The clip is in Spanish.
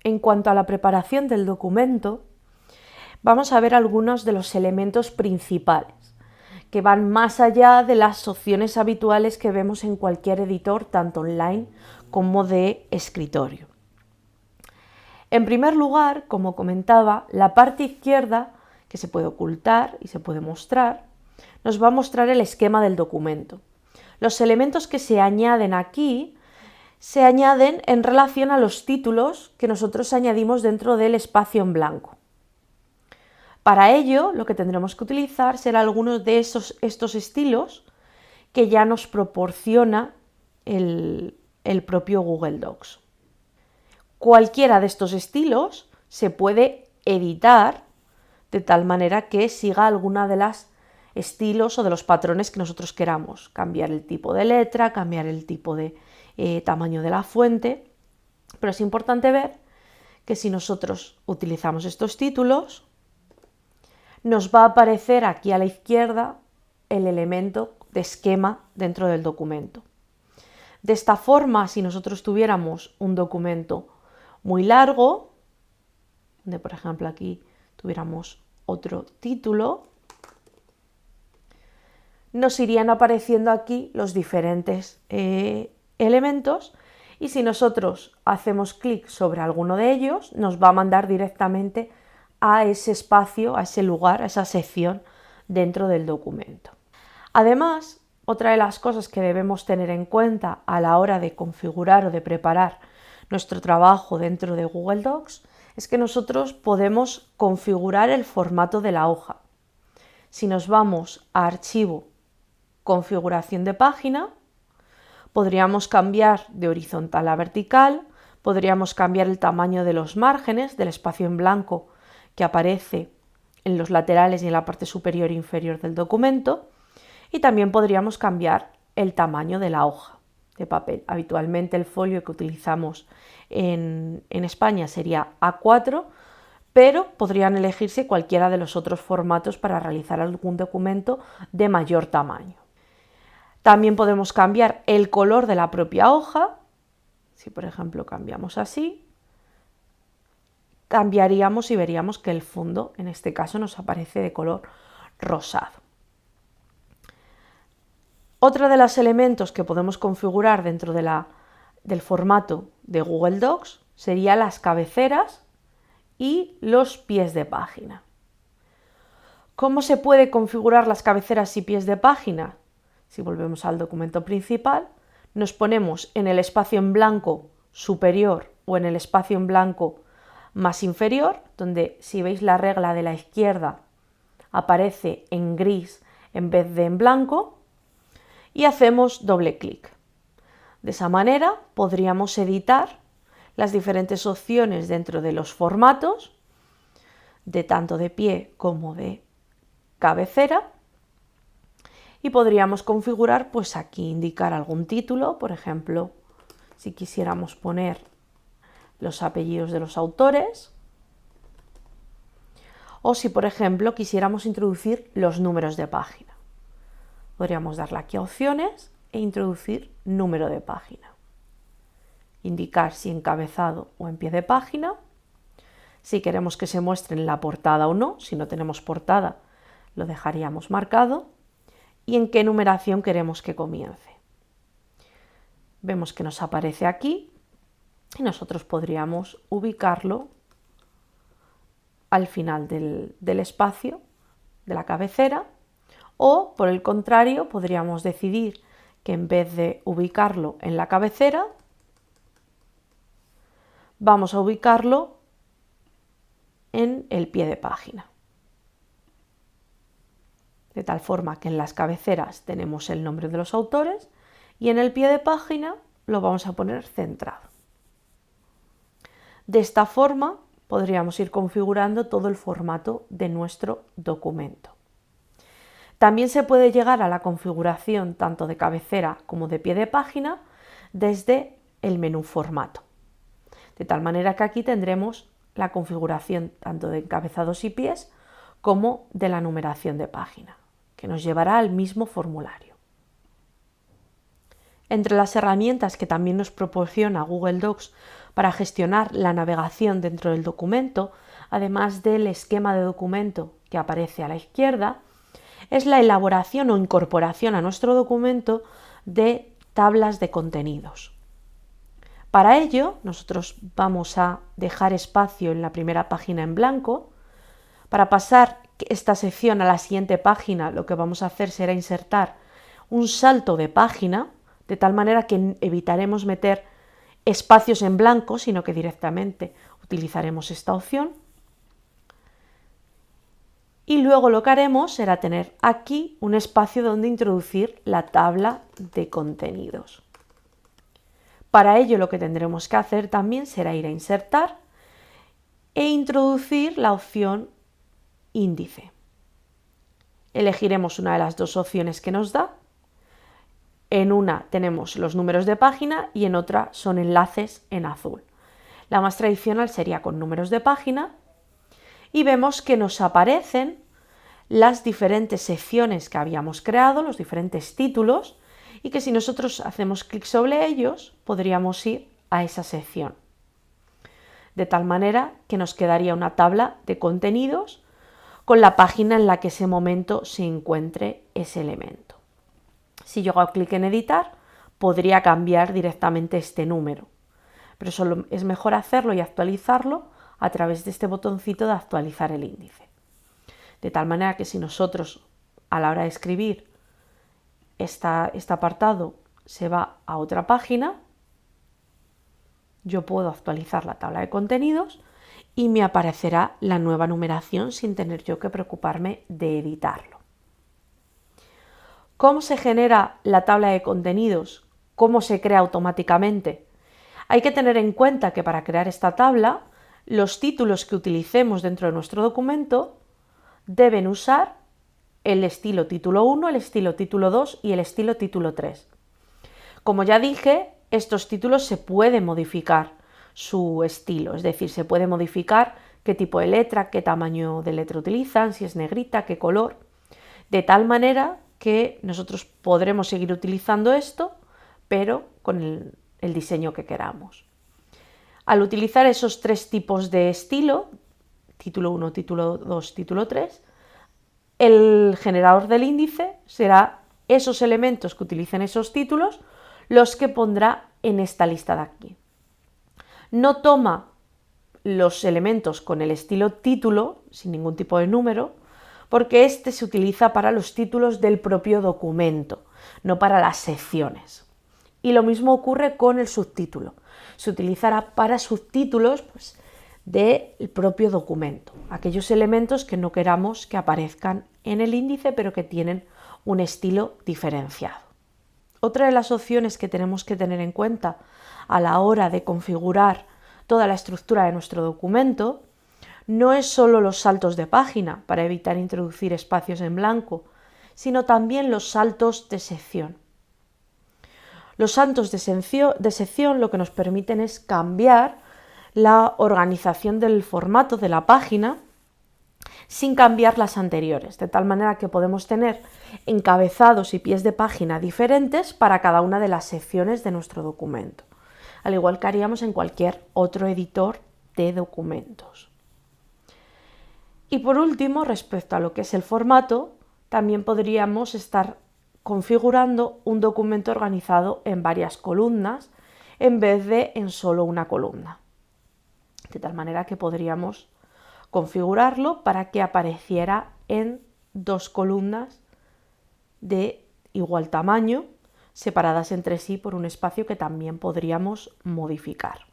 En cuanto a la preparación del documento, vamos a ver algunos de los elementos principales, que van más allá de las opciones habituales que vemos en cualquier editor, tanto online como de escritorio. En primer lugar, como comentaba, la parte izquierda, que se puede ocultar y se puede mostrar, nos va a mostrar el esquema del documento. Los elementos que se añaden aquí se añaden en relación a los títulos que nosotros añadimos dentro del espacio en blanco. Para ello, lo que tendremos que utilizar será algunos de estos estilos que ya nos proporciona el propio Google Docs. Cualquiera de estos estilos se puede editar de tal manera que siga alguna de las estilos o de los patrones que nosotros queramos. Cambiar el tipo de letra, cambiar el tipo de tamaño de la fuente. Pero es importante ver que si nosotros utilizamos estos títulos, nos va a aparecer aquí a la izquierda el elemento de esquema dentro del documento. De esta forma, si nosotros tuviéramos un documento muy largo, donde por ejemplo aquí tuviéramos otro título, nos irían apareciendo aquí los diferentes elementos, y si nosotros hacemos clic sobre alguno de ellos, nos va a mandar directamente a ese espacio, a ese lugar, a esa sección dentro del documento. Además, otra de las cosas que debemos tener en cuenta a la hora de configurar o de preparar nuestro trabajo dentro de Google Docs es que nosotros podemos configurar el formato de la hoja. Si nos vamos a Archivo, Configuración de página, podríamos cambiar de horizontal a vertical, podríamos cambiar el tamaño de los márgenes, del espacio en blanco que aparece en los laterales y en la parte superior e inferior del documento, y también podríamos cambiar el tamaño de la hoja de papel. Habitualmente el folio que utilizamos en España sería A4, pero podrían elegirse cualquiera de los otros formatos para realizar algún documento de mayor tamaño. También podemos cambiar el color de la propia hoja. Si por ejemplo cambiamos así, cambiaríamos y veríamos que el fondo en este caso nos aparece de color rosado. Otro de los elementos que podemos configurar dentro del formato de Google Docs serían las cabeceras y los pies de página. ¿Cómo se puede configurar las cabeceras y pies de página? Si volvemos al documento principal, nos ponemos en el espacio en blanco superior o en el espacio en blanco más inferior, donde si veis la regla de la izquierda aparece en gris en vez de en blanco, y hacemos doble clic. De esa manera podríamos editar las diferentes opciones dentro de los formatos, de tanto de pie como de cabecera, y podríamos configurar, pues aquí indicar algún título, por ejemplo, si quisiéramos poner los apellidos de los autores, o si por ejemplo quisiéramos introducir los números de página. Podríamos darle aquí a opciones e introducir número de página. Indicar si encabezado o en pie de página. Si queremos que se muestre en la portada o no, si no tenemos portada lo dejaríamos marcado. Y en qué numeración queremos que comience. Vemos que nos aparece aquí y nosotros podríamos ubicarlo al final del espacio de la cabecera, o por el contrario podríamos decidir que en vez de ubicarlo en la cabecera, vamos a ubicarlo en el pie de página. De tal forma que en las cabeceras tenemos el nombre de los autores y en el pie de página lo vamos a poner centrado. De esta forma podríamos ir configurando todo el formato de nuestro documento. También se puede llegar a la configuración tanto de cabecera como de pie de página desde el menú Formato. De tal manera que aquí tendremos la configuración tanto de encabezados y pies como de la numeración de página, que nos llevará al mismo formulario. Entre las herramientas que también nos proporciona Google Docs para gestionar la navegación dentro del documento, además del esquema de documento que aparece a la izquierda, es la elaboración o incorporación a nuestro documento de tablas de contenidos. Para ello, nosotros vamos a dejar espacio en la primera página en blanco. Para pasar esta sección a la siguiente página, lo que vamos a hacer será insertar un salto de página, de tal manera que evitaremos meter espacios en blanco, sino que directamente utilizaremos esta opción. Y luego lo que haremos será tener aquí un espacio donde introducir la tabla de contenidos. Para ello lo que tendremos que hacer también será ir a insertar e introducir la opción índice. Elegiremos una de las dos opciones que nos da. En una tenemos los números de página y en otra son enlaces en azul. La más tradicional sería con números de página y vemos que nos aparecen las diferentes secciones que habíamos creado, los diferentes títulos, y que si nosotros hacemos clic sobre ellos podríamos ir a esa sección. De tal manera que nos quedaría una tabla de contenidos con la página en la que ese momento se encuentre ese elemento. Si yo hago clic en editar, podría cambiar directamente este número, pero solo es mejor hacerlo y actualizarlo a través de este botoncito de actualizar el índice. De tal manera que si nosotros a la hora de escribir este apartado se va a otra página, yo puedo actualizar la tabla de contenidos y me aparecerá la nueva numeración sin tener yo que preocuparme de editarlo. ¿Cómo se genera la tabla de contenidos? ¿Cómo se crea automáticamente? Hay que tener en cuenta que para crear esta tabla, los títulos que utilicemos dentro de nuestro documento deben usar el estilo título 1, el estilo título 2 y el estilo título 3. Como ya dije, estos títulos se puede modificar su estilo, es decir, se puede modificar qué tipo de letra, qué tamaño de letra utilizan, si es negrita, qué color, de tal manera que nosotros podremos seguir utilizando esto, pero con el diseño que queramos. Al utilizar esos tres tipos de estilo, título 1, título 2, título 3, el generador del índice será esos elementos que utilicen esos títulos los que pondrá en esta lista de aquí. No toma los elementos con el estilo título, sin ningún tipo de número, porque este se utiliza para los títulos del propio documento, no para las secciones. Y lo mismo ocurre con el subtítulo. Se utilizará para subtítulos del propio documento, aquellos elementos que no queramos que aparezcan en el índice, pero que tienen un estilo diferenciado. Otra de las opciones que tenemos que tener en cuenta a la hora de configurar toda la estructura de nuestro documento no es solo los saltos de página para evitar introducir espacios en blanco, sino también los saltos de sección. Los saltos de sección lo que nos permiten es cambiar la organización del formato de la página sin cambiar las anteriores, de tal manera que podemos tener encabezados y pies de página diferentes para cada una de las secciones de nuestro documento, al igual que haríamos en cualquier otro editor de documentos. Y por último, respecto a lo que es el formato, también podríamos estar configurando un documento organizado en varias columnas en vez de en solo una columna. De tal manera que podríamos configurarlo para que apareciera en dos columnas de igual tamaño, separadas entre sí por un espacio que también podríamos modificar.